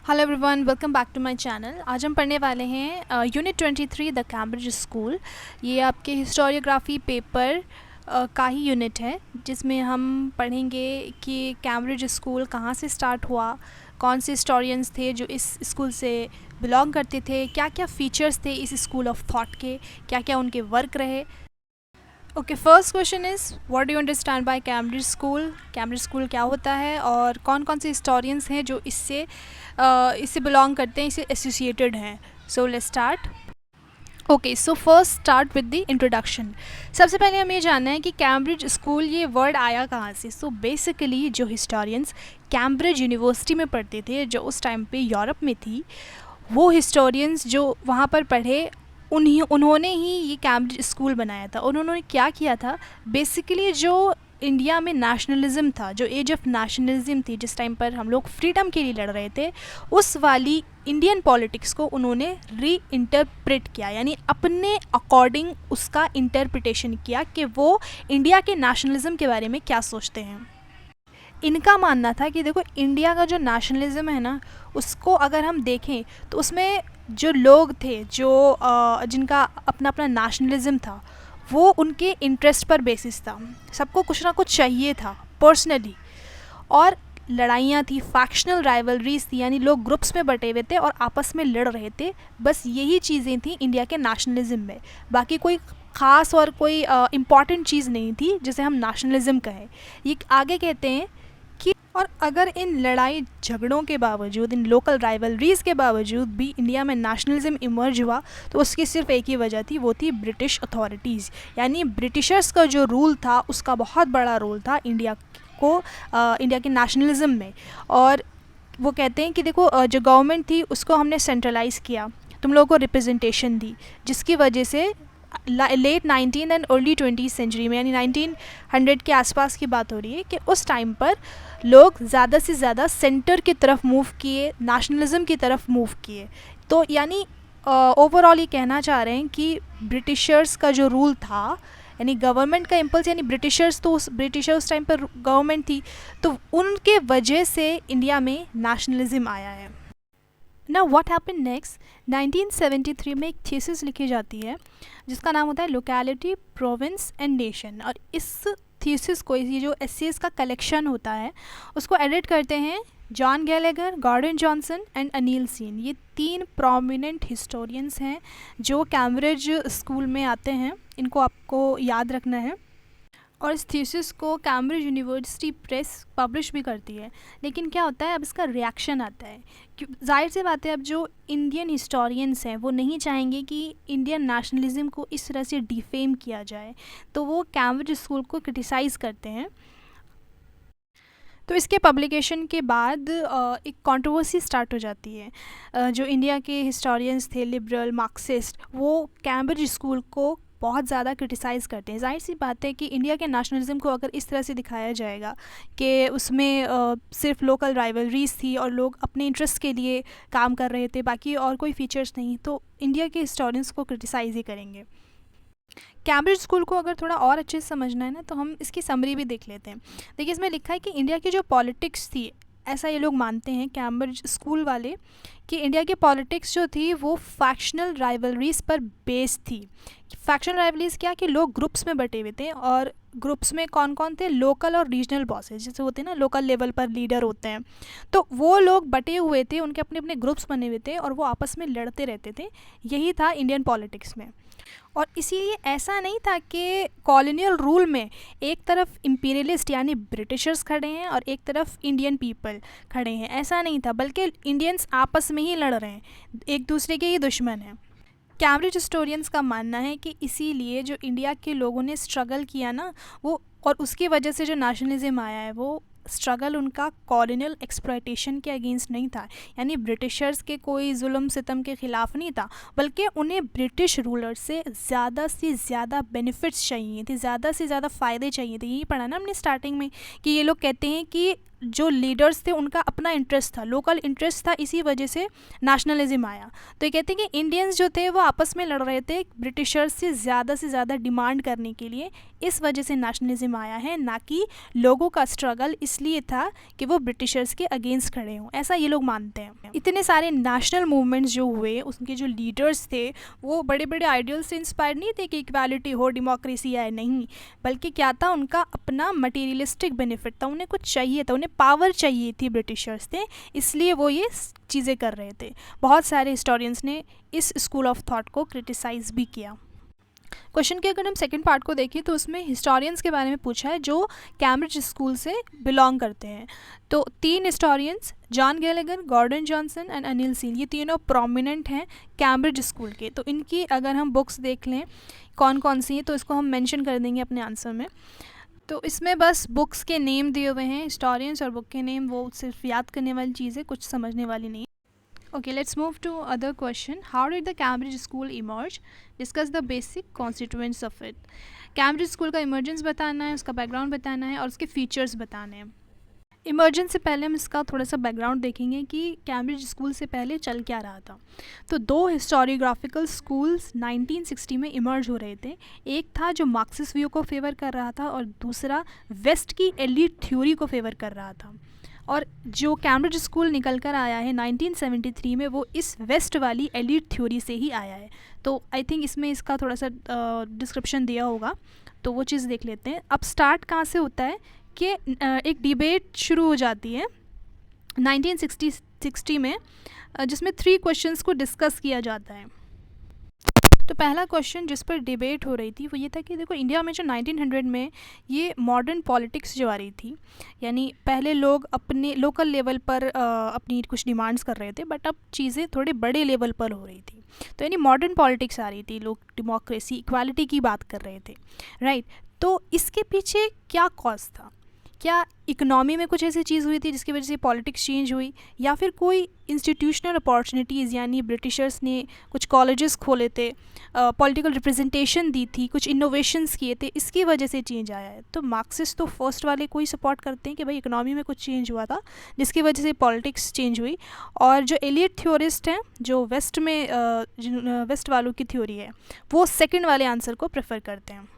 Hello everyone, welcome back to my channel. आज हम पढ़ने वाले हैं यूनिट 23 द कैम्ब्रिज स्कूल। ये आपके हिस्टोरियोग्राफी पेपर का ही यूनिट है, जिसमें हम पढ़ेंगे कि कैम्ब्रिज स्कूल कहाँ से स्टार्ट हुआ, कौन से हिस्टोरियंस थे जो इस स्कूल से बिलोंग करते थे, क्या क्या फ़ीचर्स थे इस स्कूल ऑफ थॉट के, क्या क्या उनके वर्क रहे। Okay, first question is what do you understand by Cambridge school. Cambridge school क्या होता है और कौन कौन से हिस्टोरियंस हैं जो इससे बिलोंग करते हैं, इससे एसोसिएटेड हैं। So let's start. Okay, so first start with the introduction. सबसे पहले हमें ये जानना है कि कैम्ब्रिज स्कूल ये वर्ड आया कहाँ से। सो बेसिकली जो हिस्टोरियंस कैम्ब्रिज यूनिवर्सिटी में पढ़ते थे, जो उस टाइम पे यूरोप में थी, वो हिस्टोरियंस जो वहाँ पर पढ़े उन्होंने ही ये कैम्ब्रिज स्कूल बनाया था। और उन्होंने क्या किया था, बेसिकली जो इंडिया में नेशनलिज्म था, जो एज ऑफ नेशनलिज्म थी, जिस टाइम पर हम लोग फ्रीडम के लिए लड़ रहे थे, उस वाली इंडियन पॉलिटिक्स को उन्होंने री इंटरप्रेट किया, यानी अपने अकॉर्डिंग उसका इंटरप्रिटेशन किया कि वो इंडिया के नेशनलिज्म के बारे में क्या सोचते हैं। इनका मानना था कि देखो, इंडिया का जो नेशनलिज्म है ना, उसको अगर हम देखें तो उसमें जो लोग थे, जो जिनका अपना अपना नेशनलिज्म था, वो उनके इंटरेस्ट पर बेसिस था। सबको कुछ ना कुछ चाहिए था पर्सनली, और लड़ाइयाँ थी, फैक्शनल राइवलरीज थी, यानी लोग ग्रुप्स में बटे हुए थे और आपस में लड़ रहे थे। बस यही चीज़ें थी इंडिया के नेशनलिज्म में, बाकी कोई ख़ास और कोई इम्पॉर्टेंट चीज़ नहीं थी जिसे हम नेशनलिज्म कहें। ये आगे कहते हैं कि और अगर इन लड़ाई झगड़ों के बावजूद, इन लोकल राइवलरीज़ के बावजूद भी इंडिया में नेशनलिज्म इमर्ज हुआ, तो उसकी सिर्फ एक ही वजह थी, वो थी ब्रिटिश अथॉरिटीज़। यानी ब्रिटिशर्स का जो रूल था, उसका बहुत बड़ा रोल था इंडिया के नेशनलिज्म में। और वो कहते हैं कि देखो, जो गवर्नमेंट थी उसको हमने सेंट्रलाइज़ किया, तुम लोगों को रिप्रेजेंटेशन दी, जिसकी वजह से लेट 19 एंड अर्ली 20वीं सेंचुरी में, यानी 1900 के आसपास की बात हो रही है, कि उस टाइम पर लोग ज़्यादा से ज़्यादा सेंटर की तरफ मूव किए, नेशनलिज्म की तरफ मूव किए। तो यानी ओवरऑल ये कहना चाह रहे हैं कि ब्रिटिशर्स का जो रूल था, यानी गवर्नमेंट का इम्पल्स, यानी ब्रिटिशर्स उस टाइम पर गवर्नमेंट थी, तो उनके वजह से इंडिया में नेशनलिज्म आया है। ना व्हाट हैपन नेक्स्ट, 1973 में एक थीसिस लिखी जाती है जिसका नाम होता है लोकेलिटी, प्रोविंस एंड नेशन। और इस थीसिस को, ये जो एसेस का कलेक्शन होता है, उसको एडिट करते हैं John Gallagher, Gordon Johnson and Anil Sen. ये तीन प्रोमिनेंट हिस्टोरियंस हैं जो कैम्ब्रिज स्कूल में आते हैं, इनको आपको याद रखना है। और इस थीसिस को कैम्ब्रिज यूनिवर्सिटी प्रेस पब्लिश भी करती है। लेकिन क्या होता है, अब इसका रिएक्शन आता है कि जाहिर सी बात है, अब जो इंडियन हिस्टोरियंस हैं वो नहीं चाहेंगे कि इंडियन नेशनलिज्म को इस तरह से डिफेम किया जाए, तो वो कैम्ब्रिज स्कूल को क्रिटिसाइज़ करते हैं। तो इसके पब्लिकेशन के बाद एक कंट्रोवर्सी स्टार्ट हो जाती है। जो इंडिया के हिस्टोरियंस थे, लिबरल, मार्क्सिस्ट, वो कैम्ब्रिज स्कूल को बहुत ज़्यादा क्रिटिसाइज़ करते हैं। जाहिर सी बात है कि इंडिया के नेशनलिज्म को अगर इस तरह से दिखाया जाएगा कि उसमें सिर्फ लोकल राइवलरीज थी और लोग अपने इंटरेस्ट के लिए काम कर रहे थे, बाकी और कोई फीचर्स नहीं, तो इंडिया के हिस्टोरियंस को क्रिटिसाइज़ ही करेंगे। कैम्ब्रिज स्कूल को अगर थोड़ा और अच्छे से समझना है ना, तो हम इसकी समरी भी देख लेते हैं। देखिए, इसमें लिखा है कि इंडिया की जो पॉलिटिक्स थी, ऐसा ये लोग मानते हैं कैम्ब्रिज स्कूल वाले, कि इंडिया की पॉलिटिक्स जो थी वो फैक्शनल राइवलरीज पर बेस्ड थी। फैक्शनल राइवलरीज क्या, कि लोग ग्रुप्स में बटे हुए थे, और ग्रुप्स में कौन कौन थे, लोकल और रीजनल बॉसेज जैसे होते हैं ना, लोकल लेवल पर लीडर होते हैं, तो वो लोग बटे हुए थे, उनके अपने अपने ग्रुप्स बने हुए थे और वो आपस में लड़ते रहते थे। यही था इंडियन पॉलिटिक्स में। और इसीलिए ऐसा नहीं था कि कॉलोनियल रूल में एक तरफ इंपीरियलिस्ट यानी ब्रिटिशर्स खड़े हैं और एक तरफ इंडियन पीपल खड़े हैं, ऐसा नहीं था, बल्कि इंडियंस आपस में ही लड़ रहे हैं, एक दूसरे के ही दुश्मन हैं। कैम्ब्रिज हिस्टोरियंस का मानना है कि इसीलिए जो इंडिया के लोगों ने स्ट्रगल किया ना, वो, और उसकी वजह से जो नेशनलिज्म आया है, वो स्ट्रगल उनका कॉलोनियल एक्सप्लॉयटेशन के अगेंस्ट नहीं था, यानी ब्रिटिशर्स के कोई जुल्म सितम के ख़िलाफ़ नहीं था, बल्कि उन्हें ब्रिटिश रूलर से ज़्यादा बेनिफिट्स चाहिए थे, ज़्यादा से ज़्यादा फ़ायदे चाहिए थे। यही पढ़ा ना हमने स्टार्टिंग में कि ये लोग कहते हैं कि जो लीडर्स थे उनका अपना इंटरेस्ट था, लोकल इंटरेस्ट था, इसी वजह से नेशनलिज्म आया। तो ये कहते हैं कि इंडियंस जो थे वो आपस में लड़ रहे थे ब्रिटिशर्स से ज़्यादा डिमांड करने के लिए, इस वजह से नेशनलिज्म आया है, ना कि लोगों का स्ट्रगल इसलिए था कि वो ब्रिटिशर्स के अगेंस्ट खड़े हों, ऐसा ये लोग मानते हैं। इतने सारे नेशनल मूवमेंट्स जो हुए, उसके जो लीडर्स थे वो बड़े बड़े आइडियल से इंस्पायर नहीं थे कि इक्वालिटी हो, डेमोक्रेसी आए, नहीं, बल्कि क्या था, उनका अपना मटेरियलिस्टिक बेनिफिट था, उन्हें कुछ चाहिए था, उन्हें पावर चाहिए थी, ब्रिटिशर्स थे, इसलिए वो ये चीज़ें कर रहे थे। बहुत सारे हिस्टोरियंस ने इस स्कूल ऑफ थॉट को क्रिटिसाइज़ भी किया। क्वेश्चन के अगर हम सेकंड पार्ट को देखें तो उसमें हिस्टोरियंस के बारे में पूछा है जो कैम्ब्रिज स्कूल से बिलोंग करते हैं। तो 3 historians, John Gallagher, Gordon Johnson and Anil Seal, ये तीनों प्रोमिनेंट हैं कैम्ब्रिज स्कूल के। तो इनकी अगर हम बुक्स देख लें कौन कौन सी हैं तो इसको हम मेंशन कर देंगे अपने आंसर में। तो इसमें बस बुक्स के नेम दिए हुए हैं, हिस्टोरियंस और बुक के नेम, वो सिर्फ याद करने वाली चीज़ है, कुछ समझने वाली नहीं। Okay, let's move to other question. How did the Cambridge School emerge? Discuss the basic constituents of it. Cambridge School का इमर्जेंस बताना है, उसका बैकग्राउंड बताना है और उसके फीचर्स बताने हैं। इमर्जेंस से पहले हम इसका थोड़ा सा बैकग्राउंड देखेंगे कि कैम्ब्रिज स्कूल से पहले चल क्या रहा था। तो 2 हिस्टोरियोग्राफिकल स्कूल्स 1960 में इमर्ज हो रहे थे। एक था जो मार्क्सिस्ट व्यू को फेवर कर रहा था और दूसरा वेस्ट की एलीट थ्योरी को फेवर कर रहा था। और जो कैम्ब्रिज स्कूल निकल कर आया है 1973 में, वो इस वेस्ट वाली एलीट थ्योरी से ही आया है। तो आई थिंक इसमें इसका थोड़ा सा डिस्क्रिप्शन दिया होगा, तो वो चीज़ देख लेते हैं। अब स्टार्ट कहाँ से होता है कि एक डिबेट शुरू हो जाती है 1960 में, जिसमें 3 क्वेश्चंस को डिस्कस किया जाता है। तो पहला क्वेश्चन जिस पर डिबेट हो रही थी वो ये था कि देखो, इंडिया में जो 1900 में ये मॉडर्न पॉलिटिक्स जो आ रही थी, यानी पहले लोग अपने लोकल लेवल पर अपनी कुछ डिमांड्स कर रहे थे, बट अब चीज़ें थोड़े बड़े लेवल पर हो रही थी। तो यानी मॉडर्न पॉलिटिक्स आ रही थी, लोग डेमोक्रेसी, इक्वालिटी की बात कर रहे थे, राइट। तो इसके पीछे क्या कॉज था? क्या इकोनॉमी में कुछ ऐसी चीज़ हुई थी जिसकी वजह से पॉलिटिक्स चेंज हुई, या फिर कोई इंस्टीट्यूशनल अपॉर्चुनिटीज़, यानी ब्रिटिशर्स ने कुछ कॉलेजेस खोले थे, पॉलिटिकल रिप्रेजेंटेशन दी थी, कुछ इनोवेशंस किए थे, इसकी वजह से चेंज आया है? तो मार्क्सिस्ट तो फर्स्ट वाले को ही सपोर्ट करते हैं कि भाई इकोनॉमी में कुछ चेंज हुआ था जिसकी वजह से पॉलिटिक्स चेंज हुई। और जो एलियट थ्योरिस्ट हैं, जो वेस्ट में वेस्ट वालों की थ्योरी है, वो सेकेंड वाले आंसर को प्रेफर करते हैं।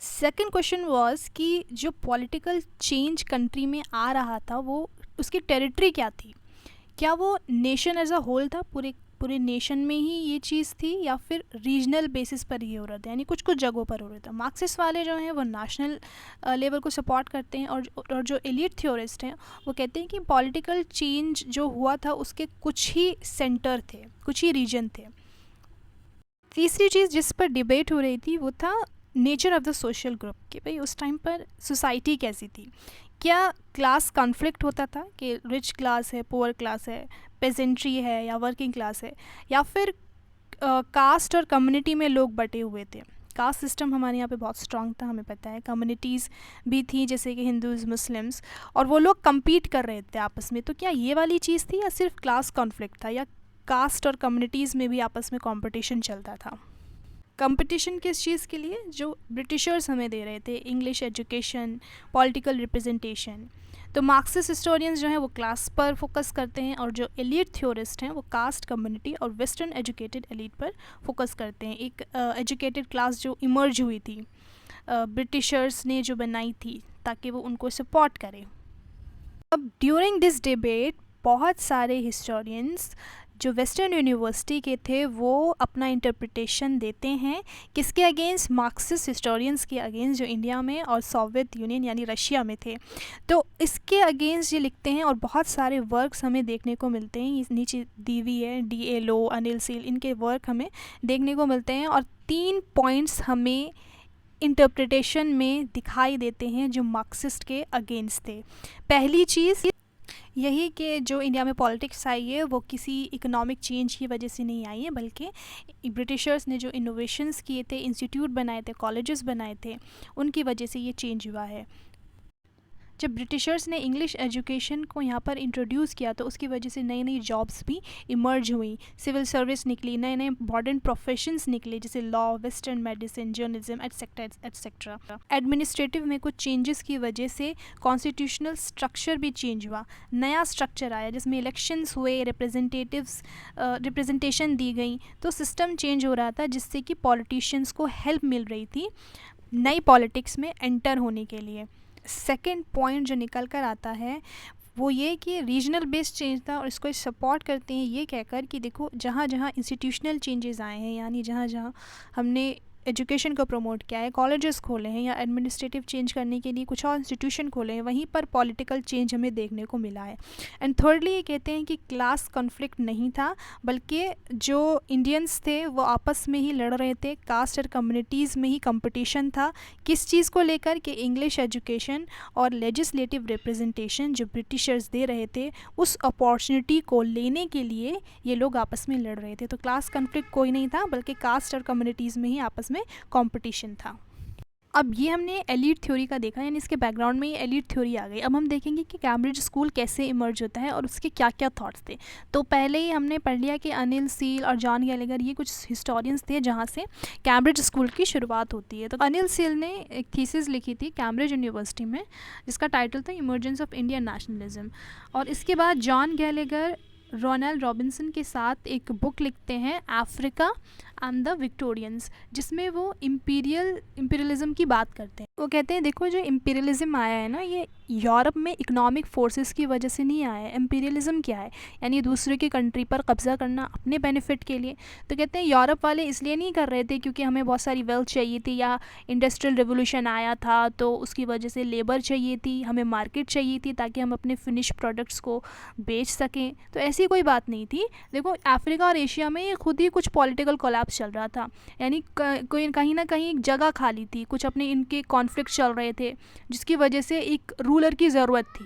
सेकेंड क्वेश्चन वाज कि जो पॉलिटिकल चेंज कंट्री में आ रहा था वो उसकी टेरिटरी क्या थी? क्या वो नेशन एज अ होल था, पूरे नेशन में ही ये चीज़ थी, या फिर रीजनल बेसिस पर ये हो रहा था, यानी कुछ कुछ जगहों पर हो रहा था? मार्क्सिस्ट वाले जो हैं वो नेशनल लेवल को सपोर्ट करते हैं, और जो एलिट थ्योरिस्ट हैं वो कहते हैं कि पॉलिटिकल चेंज जो हुआ था उसके कुछ ही सेंटर थे, कुछ ही रीजन थे। तीसरी चीज़ जिस पर डिबेट हो रही थी वो था nature of the social group, कि भाई उस टाइम पर सोसाइटी कैसी थी। क्या क्लास कॉन्फ्लिक्ट होता था कि रिच क्लास है, पुअर क्लास है, पेजेंट्री है या वर्किंग क्लास है, या फिर कास्ट और कम्युनिटी में लोग बटे हुए थे? कास्ट सिस्टम हमारे यहाँ पे बहुत स्ट्रांग था, हमें पता है। कम्युनिटीज़ भी थी जैसे कि हिंदूज़, मुस्लिम्स, और वो लोग कम्पीट कर रहे थे आपस में। तो क्या ये वाली चीज़ थी, या सिर्फ क्लास कॉन्फ्लिक्ट था, या कास्ट और कम्युनिटीज़ में भी आपस में कॉम्पिटिशन चलता था? कंपटीशन किस चीज़ के लिए? जो ब्रिटिशर्स हमें दे रहे थे, इंग्लिश एजुकेशन, पॉलिटिकल रिप्रेजेंटेशन। तो मार्क्सिस्ट हिस्टोरियंस जो हैं वो क्लास पर फोकस करते हैं, और जो एलिट थ्योरिस्ट हैं वो कास्ट, कम्युनिटी और वेस्टर्न एजुकेटेड एलिट पर फोकस करते हैं। एक एजुकेटेड क्लास जो इमर्ज हुई थी, ब्रिटिशर्स ने जो बनाई थी ताकि वो उनको सपोर्ट करें। अब ड्यूरिंग दिस डिबेट बहुत सारे हिस्टोरियंस जो वेस्टर्न यूनिवर्सिटी के थे वो अपना इंटरप्रिटेशन देते हैं, किसके अगेंस्ट? मार्क्सिस्ट हिस्टोरियंस के अगेंस्ट, जो इंडिया में और सोवियत यूनियन यानी रशिया में थे। तो इसके अगेंस्ट ये लिखते हैं, और बहुत सारे वर्क्स हमें देखने को मिलते हैं। इस नीचे दी हुई है, D.A. लो, अनिल सील, इनके वर्क हमें देखने को मिलते हैं, और 3 पॉइंट्स हमें इंटरप्रिटेशन में दिखाई देते हैं जो मार्क्सिस्ट के अगेंस्ट थे। पहली चीज़ यही कि जो इंडिया में पॉलिटिक्स आई है वो किसी इकोनॉमिक चेंज की वजह से नहीं आई है, बल्कि ब्रिटिशर्स ने जो इनोवेशंस किए थे, इंस्टीट्यूट बनाए थे, कॉलेजेस बनाए थे, उनकी वजह से ये चेंज हुआ है। जब ब्रिटिशर्स ने इंग्लिश एजुकेशन को यहाँ पर इंट्रोड्यूस किया तो उसकी वजह से नई नई जॉब्स भी इमर्ज हुई, सिविल सर्विस निकली, नए नए मॉडर्न प्रोफेशंस निकले जैसे law, western medicine, journalism etcetera. Administrative में कुछ चेंजेस की वजह से कॉन्स्टिट्यूशनल स्ट्रक्चर भी चेंज हुआ, नया स्ट्रक्चर आया जिसमें इलेक्शंस हुए, रिप्रेजेंटेशन दी गई, तो सिस्टम चेंज हो रहा था जिससे कि पॉलिटिशियंस को हेल्प मिल रही थी नई पॉलिटिक्स में एंटर होने के लिए। सेकेंड पॉइंट जो निकल कर आता है वो ये कि रीजनल बेस्ड चेंज था, और इसको सपोर्ट करते हैं ये कहकर कि देखो जहाँ जहाँ इंस्टीट्यूशनल चेंजेस आए हैं, यानी जहाँ जहाँ हमने एजुकेशन को प्रमोट किया है, कॉलेजेस खोले हैं या एडमिनिस्ट्रेटिव चेंज करने के लिए कुछ और इंस्टीट्यूशन खोले हैं, वहीं पर पॉलिटिकल चेंज हमें देखने को मिला है। एंड थर्डली ये कहते हैं कि क्लास कॉन्फ्लिक्ट नहीं था, बल्कि जो इंडियंस थे वो आपस में ही लड़ रहे थे, कास्ट और कम्युनिटीज़ में ही कंपटीशन था। किस चीज़ को लेकर? कि इंग्लिश एजुकेशन और लेजिस्लेटिव रिप्रेजेंटेशन जो ब्रिटिशर्स दे रहे थे, उस अपॉर्चुनिटी को लेने के लिए ये लोग आपस में लड़ रहे थे। तो क्लास कॉन्फ्लिक्ट कोई नहीं था, बल्कि कास्ट और कम्युनिटीज़ में ही आपस में कंपटीशन था। अब ये हमने एलीट थ्योरी का देखा, यानी इसके बैकग्राउंड में ये एलीट थ्योरी आ गई। अब हम देखेंगे कि कैम्ब्रिज स्कूल कैसे इमर्ज होता है और उसके क्या क्या थॉट्स थे। तो पहले ही हमने पढ़ लिया कि अनिल सील और जॉन गैलेगर ये कुछ हिस्टोरियंस थे जहाँ से कैम्ब्रिज स्कूल की शुरुआत होती है। तो अनिल सील ने एक थीसिस लिखी थी कैम्ब्रिज यूनिवर्सिटी में, जिसका टाइटल था इमर्जेंस ऑफ इंडियन नेशनलिज्म। और इसके बाद जॉन गैलेगर रोनाल्ड रॉबिन्सन के साथ एक बुक लिखते हैं अफ्रीका एंड द विक्टोरियंस, जिसमें वो इम्पीरियलिज्म की बात करते हैं। वो कहते हैं देखो जो इम्पीरियलिज्म आया है ना, ये यूरोप में इकोनॉमिक फोर्सेस की वजह से नहीं आया है। इम्पीरियलिज्म क्या है? यानी दूसरे की कंट्री पर कब्ज़ा करना अपने बेनिफिट के लिए। तो कहते हैं यूरोप वाले इसलिए नहीं कर रहे थे क्योंकि हमें बहुत सारी वेल्थ चाहिए थी, या इंडस्ट्रियल रिवोल्यूशन आया था तो उसकी वजह से लेबर चाहिए थी, हमें मार्केट चाहिए थी ताकि हम अपने फिनिश प्रोडक्ट्स को बेच सकें। तो ऐसी कोई बात नहीं थी। देखो अफ्रीका और एशिया में ये खुद ही कुछ पॉलिटिकल कोलैप्स चल रहा था, यानी कोई कहीं ना कहीं एक जगह खाली थी, कुछ अपने इनके कॉन्फ्लिक्ट चल रहे थे जिसकी वजह से एक रूलर की ज़रूरत थी।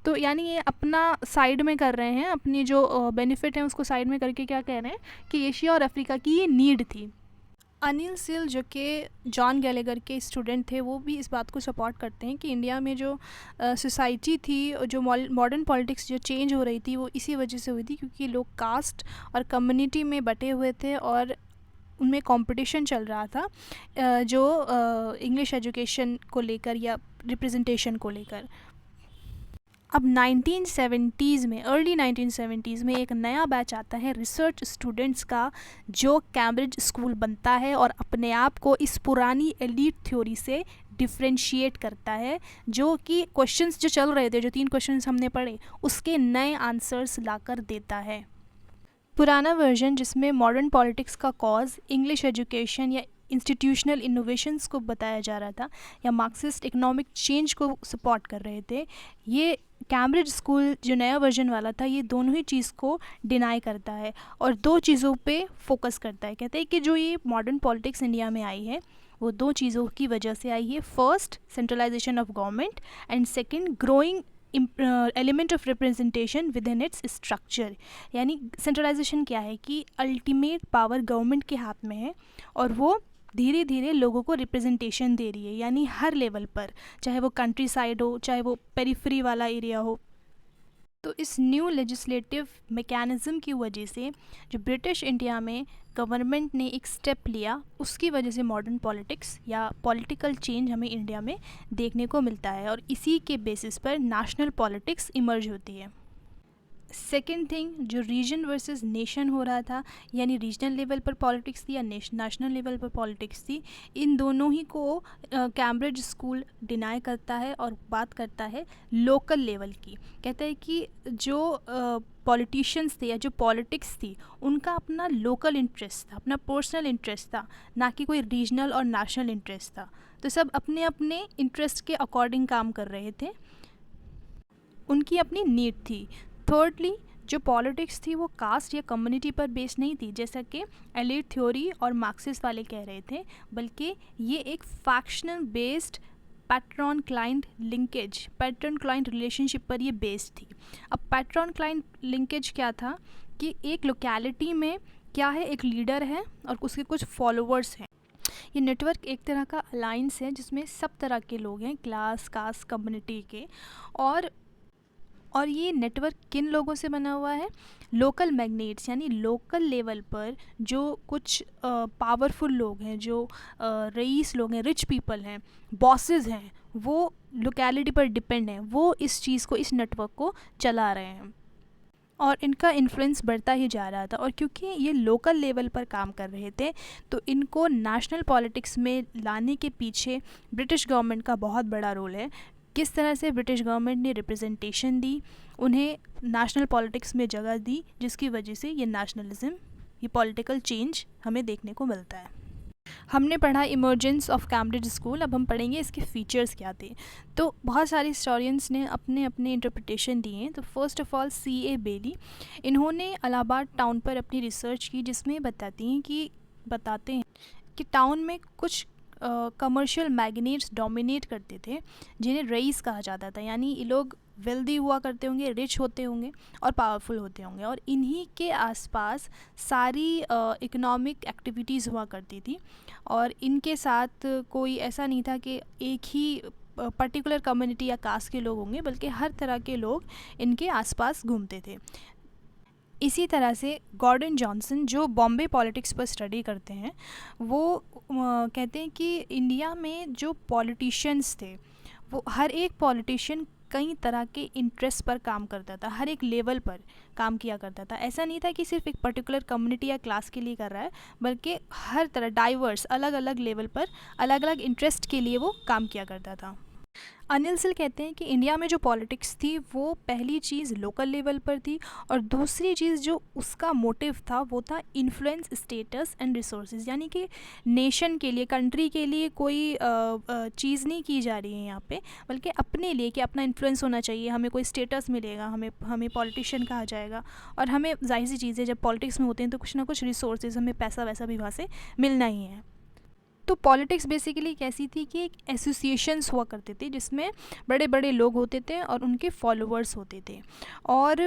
तो यानी ये अपना साइड में कर रहे हैं, अपनी जो बेनिफिट है उसको साइड में करके क्या कह रहे हैं कि एशिया और अफ्रीका की ये नीड थी। अनिल सील जो कि जॉन गैलेगर के स्टूडेंट थे, वो भी इस बात को सपोर्ट करते हैं कि इंडिया में जो सोसाइटी थी, जो मॉडर्न पॉलिटिक्स जो चेंज हो रही थी, वो इसी वजह से हुई थी क्योंकि लोग कास्ट और कम्युनिटी में बटे हुए थे और उनमें कंपटीशन चल रहा था जो इंग्लिश एजुकेशन को लेकर या रिप्रेजेंटेशन को लेकर। अब 1970s में, अर्ली 1970s में एक नया बैच आता है रिसर्च स्टूडेंट्स का, जो कैम्ब्रिज स्कूल बनता है और अपने आप को इस पुरानी एलीट थ्योरी से डिफ्रेंशिएट करता है, जो कि क्वेश्चंस जो चल रहे थे, जो 3 क्वेश्चंस हमने पढ़े, उसके नए आंसर्स लाकर देता है। पुराना वर्जन जिसमें मॉडर्न पॉलिटिक्स का कॉज इंग्लिश एजुकेशन या इंस्टीट्यूशनल इनोवेशंस को बताया जा रहा था, या मार्क्सिस्ट इकोनॉमिक चेंज को सपोर्ट कर रहे थे, ये कैम्ब्रिज स्कूल जो नया वर्जन वाला था ये दोनों ही चीज़ को डिनाई करता है और 2 चीज़ों पे फोकस करता है। कहते हैं कि जो ये मॉडर्न पॉलिटिक्स इंडिया में आई है वो 2 चीज़ों की वजह से आई है। First, centralization of government, and second, growing element of representation within its structure. यानी सेंट्रलाइजेशन क्या है कि अल्टीमेट पावर गवर्नमेंट के हाथ में है और वो धीरे धीरे लोगों को रिप्रेजेंटेशन दे रही है, यानी हर लेवल पर, चाहे वो कंट्री साइड हो, चाहे वो पेरिफेरी वाला एरिया हो। तो इस न्यू लेजिस्लेटिव मैकेनिज़्म की वजह से जो ब्रिटिश इंडिया में गवर्नमेंट ने एक स्टेप लिया, उसकी वजह से मॉडर्न पॉलिटिक्स या पॉलिटिकल चेंज हमें इंडिया में देखने को मिलता है और इसी के बेसिस पर नेशनल पॉलिटिक्स इमर्ज होती है। सेकेंड थिंग, जो रीजन वर्सेस नेशन हो रहा था, यानी रीजनल लेवल पर पॉलिटिक्स थी या नेशनल लेवल पर पॉलिटिक्स थी, इन दोनों ही को कैम्ब्रिज स्कूल डिनाई करता है और बात करता है लोकल लेवल की। कहता है कि जो पॉलिटिशियंस थे या जो पॉलिटिक्स थी, उनका अपना लोकल इंटरेस्ट था, अपना पर्सनल इंटरेस्ट था, ना कि कोई रीजनल और नेशनल इंटरेस्ट था। तो सब अपने अपने इंटरेस्ट के अकॉर्डिंग काम कर रहे थे, उनकी अपनी नीड थी। थर्डली, जो पॉलिटिक्स थी वो कास्ट या कम्युनिटी पर बेस्ड नहीं थी जैसा कि एलीट थ्योरी और मार्क्सिस्ट वाले कह रहे थे, बल्कि ये एक factional based patron client linkage, patron client relationship पर ये बेस्ड थी। अब पैट्रन क्लाइंट लिंकेज क्या था कि एक लोकेलिटी में क्या है, एक लीडर है और उसके कुछ फॉलोअर्स हैं। ये नेटवर्क एक तरह का अलाइंस है जिसमें सब तरह के लोग हैं, क्लास, कास्ट, कम्युनिटी के, और ये नेटवर्क किन लोगों से बना हुआ है? लोकल मैग्नेट्स, यानी लोकल लेवल पर जो कुछ पावरफुल लोग हैं, जो रईस लोग हैं, रिच पीपल हैं, बॉसेस हैं, वो लोकेलिटी पर डिपेंड हैं, वो इस चीज़ को, इस नेटवर्क को चला रहे हैं और इनका इन्फ्लुएंस बढ़ता ही जा रहा था। और क्योंकि ये लोकल लेवल पर काम कर रहे थे तो इनको नेशनल पॉलिटिक्स में लाने के पीछे ब्रिटिश गवर्नमेंट का बहुत बड़ा रोल है। किस तरह से ब्रिटिश गवर्नमेंट ने रिप्रेजेंटेशन दी, उन्हें नेशनल पॉलिटिक्स में जगह दी, जिसकी वजह से ये नेशनलिज्म, ये पॉलिटिकल चेंज हमें देखने को मिलता है। हमने पढ़ा इमर्जेंस ऑफ कैम्ब्रिज स्कूल, अब हम पढ़ेंगे इसके फीचर्स क्या थे। तो बहुत सारे हिस्टोरियंस ने अपने अपने इंटरप्रिटेशन दिए हैं। तो फर्स्ट ऑफ ऑल C.A. बेली, इन्होंने इलाहाबाद टाउन पर अपनी रिसर्च की, जिसमें बताते हैं कि टाउन में कुछ कमर्शियल मैग्नेट्स डोमिनेट करते थे, जिन्हें रईस कहा जाता था। यानी ये लोग वेल्दी हुआ करते होंगे, रिच होते होंगे और पावरफुल होते होंगे, और इन्हीं के आसपास सारी इकोनॉमिक एक्टिविटीज़ हुआ करती थी। और इनके साथ कोई ऐसा नहीं था कि एक ही पर्टिकुलर कम्युनिटी या कास्ट के लोग होंगे, बल्कि हर तरह के लोग इनके आसपास घूमते थे। इसी तरह से गॉर्डन जॉनसन, जो बॉम्बे पॉलिटिक्स पर स्टडी करते हैं, वो कहते हैं कि इंडिया में जो पॉलिटिशियंस थे, वो हर एक पॉलिटिशियन कई तरह के इंटरेस्ट पर काम करता था, हर एक लेवल पर काम किया करता था। ऐसा नहीं था कि सिर्फ एक पर्टिकुलर कम्युनिटी या क्लास के लिए कर रहा है, बल्कि हर तरह डाइवर्स, अलग अलग लेवल पर अलग अलग इंटरेस्ट के लिए वो काम किया करता था। अनिल सिल कहते हैं कि इंडिया में जो पॉलिटिक्स थी वो पहली चीज़ लोकल लेवल पर थी, और दूसरी चीज़ जो उसका मोटिव था वो था इन्फ्लुएंस, स्टेटस एंड रिसोर्सेज। यानी कि नेशन के लिए, कंट्री के लिए कोई चीज़ नहीं की जा रही है यहाँ पे, बल्कि अपने लिए, कि अपना इन्फ्लुएंस होना चाहिए, हमें कोई स्टेटस मिलेगा, हमें पॉलिटिशियन कहा जाएगा, और हमें जाहिर सी चीज़ है जब पॉलिटिक्स में होते हैं तो कुछ ना कुछ रिसोर्सेज, हमें पैसा वैसा भी वहाँ से मिलना ही है। तो पॉलिटिक्स बेसिकली कैसी थी कि एक एसोसिएशंस हुआ करते थे, जिसमें बड़े बड़े लोग होते थे और उनके फॉलोअर्स होते थे, और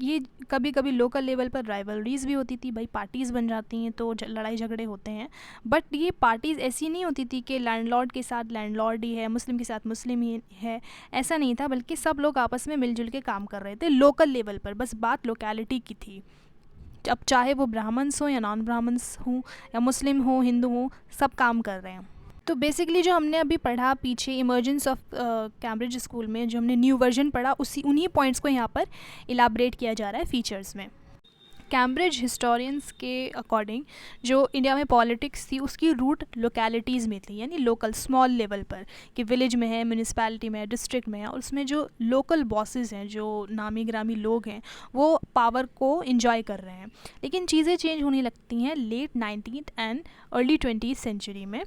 ये कभी कभी लोकल लेवल पर राइवलरीज भी होती थी, भाई पार्टीज़ बन जाती हैं तो लड़ाई झगड़े होते हैं। बट ये पार्टीज़ ऐसी नहीं होती थी कि लैंडलॉर्ड के साथ लैंडलॉर्ड ही है, मुस्लिम के साथ मुस्लिम ही है, ऐसा नहीं था, बल्कि सब लोग आपस में मिलजुल के काम कर रहे थे लोकल लेवल पर। बस बात लोकेलिटी की थी, अब चाहे वो ब्राह्मण्स हो या नॉन ब्राह्मण्स हों या मुस्लिम हो, हिंदू हो, सब काम कर रहे हैं। तो बेसिकली जो हमने अभी पढ़ा पीछे इमर्जेंस ऑफ कैम्ब्रिज स्कूल में, जो हमने न्यू वर्जन पढ़ा, उन्हीं पॉइंट्स को यहाँ पर इलाबरेट किया जा रहा है फीचर्स में। कैम्ब्रिज हिस्टोरियंस के अकॉर्डिंग जो इंडिया में पॉलिटिक्स थी उसकी रूट लोकेलिटीज़ में थी, यानी लोकल स्मॉल लेवल पर, कि विलेज में है, म्यूनिसपैलिटी में है, डिस्ट्रिक्ट में है, और उसमें जो लोकल बॉसेस हैं, जो नामी ग्रामी लोग हैं, वो पावर को इंजॉय कर रहे हैं। लेकिन चीज़ें चेंज होने लगती हैं late 19th and early 20th century में,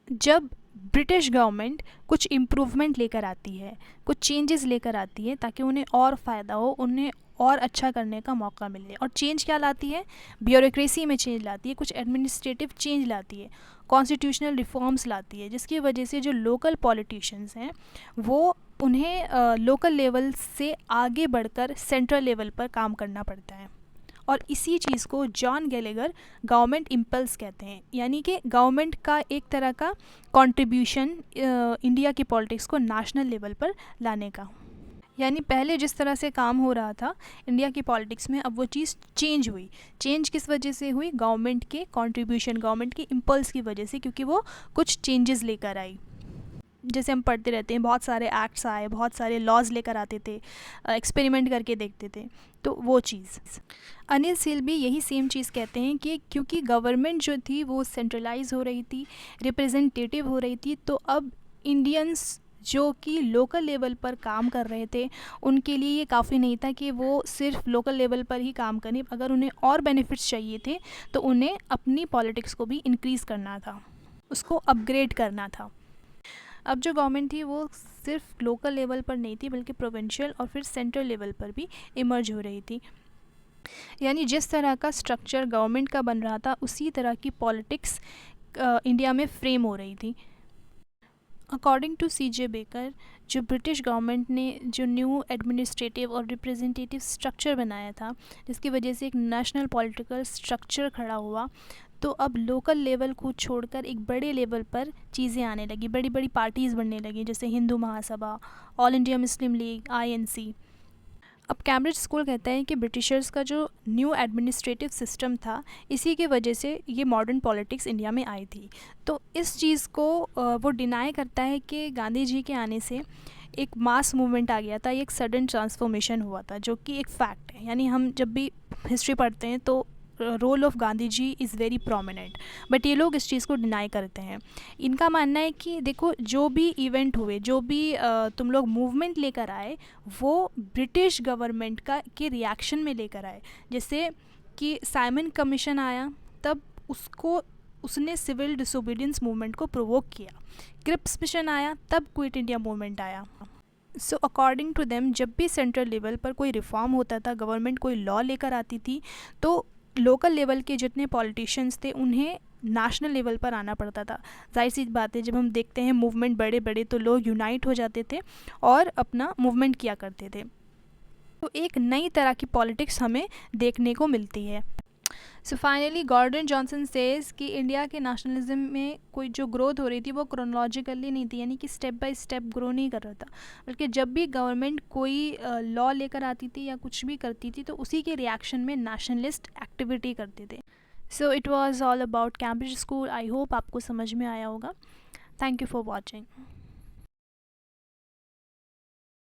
जब ब्रिटिश गवर्नमेंट कुछ इम्प्रूवमेंट लेकर आती है, कुछ चेंजेस लेकर आती है, ताकि उन्हें और फ़ायदा हो, उन्हें और अच्छा करने का मौका मिले। और चेंज क्या लाती है? ब्यूरोक्रेसी में चेंज लाती है, कुछ एडमिनिस्ट्रेटिव चेंज लाती है, कॉन्स्टिट्यूशनल रिफॉर्म्स लाती है, जिसकी वजह से जो लोकल पॉलिटिशियंस हैं वो उन्हें लोकल लेवल से आगे बढ़कर सेंट्रल लेवल पर काम करना पड़ता है। और इसी चीज़ को जॉन गैलेगर गवर्नमेंट इम्पल्स कहते हैं, यानी कि गवर्नमेंट का एक तरह का कंट्रीब्यूशन इंडिया की पॉलिटिक्स को नेशनल लेवल पर लाने का। यानी पहले जिस तरह से काम हो रहा था इंडिया की पॉलिटिक्स में, अब वो चीज़ चेंज हुई। चेंज किस वजह से हुई? गवर्नमेंट के कंट्रीब्यूशन, गवर्नमेंट के इम्पल्स की वजह से, क्योंकि वो कुछ चेंजेस लेकर आई। जैसे हम पढ़ते रहते हैं, बहुत सारे एक्ट्स आए, बहुत सारे लॉज लेकर आते थे, एक्सपेरिमेंट करके देखते थे, तो वो चीज़। अनिल सिल भी यही सेम चीज़ कहते हैं कि क्योंकि गवर्नमेंट जो थी वो सेंट्रलाइज हो रही थी, रिप्रेजेंटेटिव हो रही थी, तो अब इंडियंस जो कि लोकल लेवल पर काम कर रहे थे उनके लिए ये काफ़ी नहीं था कि वो सिर्फ लोकल लेवल पर ही काम करें। अगर उन्हें और बेनिफिट्स चाहिए थे तो उन्हें अपनी पॉलिटिक्स को भी इंक्रीज़ करना था, उसको अपग्रेड करना था। अब जो गवर्नमेंट थी वो सिर्फ लोकल लेवल पर नहीं थी, बल्कि प्रोविंशियल और फिर सेंट्रल लेवल पर भी इमर्ज हो रही थी। यानी जिस तरह का स्ट्रक्चर गवर्नमेंट का बन रहा था उसी तरह की पॉलिटिक्स इंडिया में फ्रेम हो रही थी। According to C.J. बेकर, जो ब्रिटिश गवर्नमेंट ने जो न्यू एडमिनिस्ट्रेटिव और रिप्रेजेंटेटिव स्ट्रक्चर बनाया था, जिसकी वजह से एक नेशनल पॉलिटिकल स्ट्रक्चर खड़ा हुआ, तो अब लोकल लेवल को छोड़कर एक बड़े लेवल पर चीज़ें आने लगी, बड़ी बड़ी पार्टीज़ बनने लगी, जैसे Hindu Mahasabha, all India Muslim League, INC। अब कैम्ब्रिज स्कूल कहता है कि ब्रिटिशर्स का जो न्यू एडमिनिस्ट्रेटिव सिस्टम था, इसी की वजह से ये मॉडर्न पॉलिटिक्स इंडिया में आई थी। तो इस चीज़ को वो डिनाई करता है कि गांधी जी के आने से एक मास मूवमेंट आ गया था, ये एक सडन ट्रांसफॉर्मेशन हुआ था, जो कि एक फैक्ट है। यानी हम जब भी हिस्ट्री पढ़ते हैं तो role of Gandhi ji is very prominent, but ये लोग इस चीज़ को डिनाई करते हैं। इनका मानना है कि देखो, जो भी इवेंट हुए, जो भी तुम लोग मूवमेंट लेकर आए, वो ब्रिटिश गवर्नमेंट का के रिएक्शन में लेकर आए। जैसे कि साइमन कमीशन आया, तब उसने सिविल डिसोबीडियंस मूवमेंट को प्रोवोक किया। क्रिप्स मिशन आया, तब क्विट इंडिया मूवमेंट आया। सो अकॉर्डिंग टू देम, जब भी सेंट्रल लेवल पर कोई रिफॉर्म होता था, गवर्नमेंट कोई लॉ लेकर आती थी, तो लोकल लेवल के जितने पॉलिटिशियंस थे उन्हें नेशनल लेवल पर आना पड़ता था। जाहिर सी बात है, जब हम देखते हैं मूवमेंट बड़े बड़े, तो लोग यूनाइट हो जाते थे और अपना मूवमेंट किया करते थे। तो एक नई तरह की पॉलिटिक्स हमें देखने को मिलती है। So finally Gordon Johnson says कि इंडिया के नेशनलिज्म में कोई जो ग्रोथ हो रही थी वो क्रोनोलॉजिकली नहीं थी, यानी कि स्टेप बाय स्टेप ग्रो नहीं कर रहा था, बल्कि जब भी गवर्नमेंट कोई लॉ लेकर आती थी या कुछ भी करती थी, तो उसी के रिएक्शन में नेशनलिस्ट एक्टिविटी करते थे। So it was all about Cambridge school. I hope आपको समझ में आया होगा। Thank you for watching.